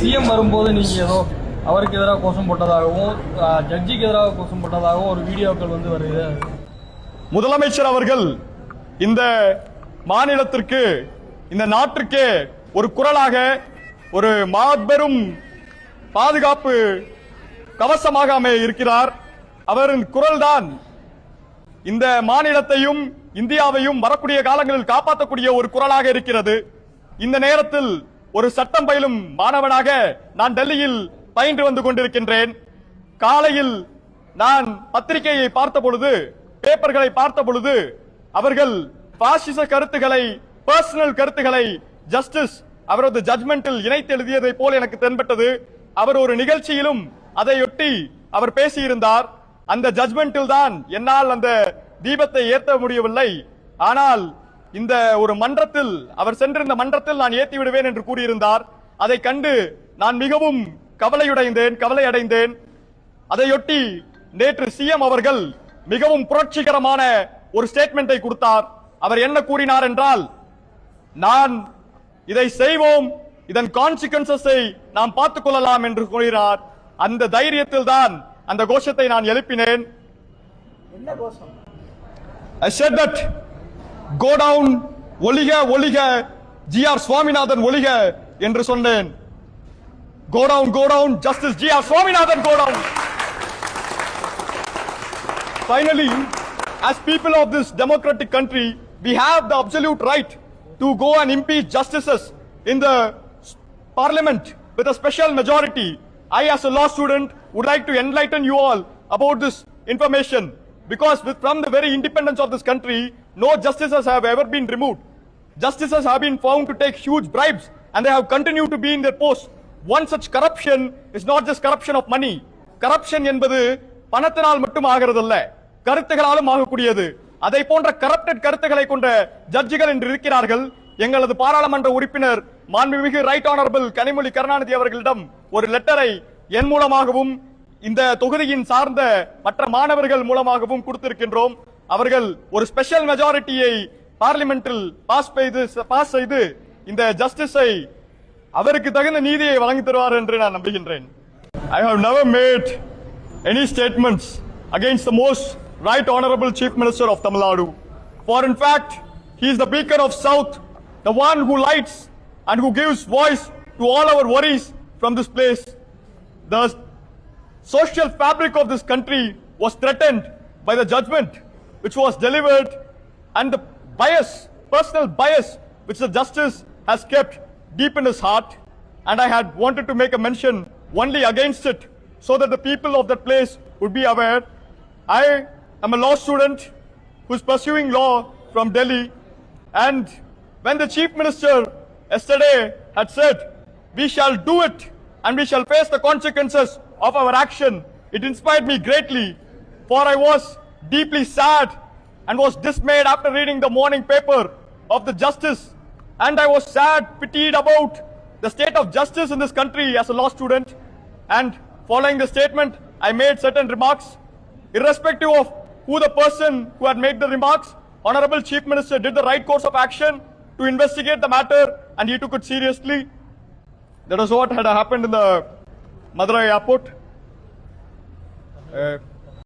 CM வரும்போது நீங்க ஏதோ அவருக்கு எதிராக கோஷம் போட்டதாகவும் ஜட்ஜிக்கு எதிராக கோஷம் போட்டதாகவும் ஒரு வீடியோக்கள் வந்து வருது. முதலமைச்சர் அவர்கள் இந்த மாநிலத்திற்கு இந்த நாட்டிற்கே ஒரு குரலாக ஒரு மாபெரும் பாதுகாப்பு கவசமாக இருக்கிறார். அவரின் குரல்தான் இந்த மாநிலத்தையும் இந்தியாவையும் வரக்கூடிய காலங்களில் காப்பாற்றக்கூடிய ஒரு குரலாக இருக்கிறது. இந்த நேரத்தில் ஒரு சட்டம் பயிலும் மாணவனாக நான் டெல்லியில் பயின்று வந்து கொண்டிருக்கின்றேன். காலையில் நான் பத்திரிகையை பார்த்த பொழுது, பேப்பர்களை பார்த்த பொழுது, அவர்கள் பாசிச கருத்துக்களை, பர்சனல் கருத்துக்களை ஜஸ்டிஸ் அவரது ஜட்மெண்டில் இணைத்து எழுதியதை போல் எனக்கு தென்பட்டது. அவர் ஒரு நிகழ்ச்சியிலும் அதையொட்டி அவர் பேசியிருந்தார். அந்த ஜட்மெண்டில் தான் என்னால் அந்த தீபத்தை ஏற்ற முடியவில்லை. ஆனால் இந்த ஒரு மன்றத்தில், அவர் சென்றிருந்த மன்றத்தில் நான் ஏற்றி விடுவேன் என்று கூறியிருந்தார். அதை கண்டு நான் மிகவும் கவலை அடைந்தேன். அதையொட்டி நேற்று சிஎம் அவர்கள் மிகவும் புரட்சிகரமான ஒரு ஸ்டேட்மெண்டை கொடுத்தார். அவர் என்ன கூறினார் என்றால், நான் இதை செய்வோம், இதன் கான்சிக்வன்சஸை நாம் பார்த்துக் கொள்ளலாம் என்று கூறினார். அந்த தைரியத்தில் தான் அந்த கோஷத்தை நான் எழுப்பினேன். I said that go down ஒலிக ஒலிக GR Swaminathan ஒலிக என்று சொன்னேன். go down justice GR Swaminathan go down. Finally, as people of this democratic country, we have the absolute right to go and impeach justices in the parliament with a special majority. I as a law student would like to enlighten you all about this information, because from the very independence of this country, no justices have ever been removed. Justices have been found to take huge bribes and they have continued to be in their post. One such corruption is not just corruption of money. Corruption என்பது பணத்தினால் மட்டும் ஆகிறதல்ல, கருத்துகளாலும் ஆகக்கூடியது. அதை போன்ற corrupted கருத்துக்களை கொண்ட ஜட்ஜிகள் என்று இருக்கிறார்கள். எங்களது பாராளுமன்ற உறுப்பினர் மாண்புமிகு ரைட் ஆனரபிள் கனிமொழி கருணாநிதி அவர்களிடம் ஒரு லெட்டரை என் மூலமாகவும் இந்த தொகுதியின் சார்ந்த மற்ற மாணவர்கள் மூலமாகவும் கொடுத்திருக்கின்றோம். அவர்கள் ஒரு ஸ்பெஷல் மெஜாரிட்டியை பார்லிமெண்டில் பாஸ் செய்து இந்த ஜஸ்டிஸை அவருக்கு தகுந்த நீதியை வழங்கி தருவார் என்று நான் நம்புகின்றேன். I have never made any statements against the most right honorable chief minister of Tamil Nadu. For in fact, he is the beacon of South, the one who lights and who gives voice to all our worries from this place. The social fabric of this country was threatened by the judgment which was delivered, and the personal bias which the justice has kept deep in his heart, and I had wanted to make a mention only against it so that the people of that place would be aware. I am a law student who is pursuing law from Delhi, and when the chief minister yesterday had said, we shall do it and we shall face the consequences of our action, it inspired me greatly, for I was deeply sad and was dismayed after reading the morning paper of the justice, and I was sad, pitied about the state of justice in this country as a law student. And following the statement, I made certain remarks. Irrespective of who the person who had made the remarks, Honorable Chief Minister did the right course of action to investigate the matter, and he took it seriously. That is what had happened in the Madurai airport.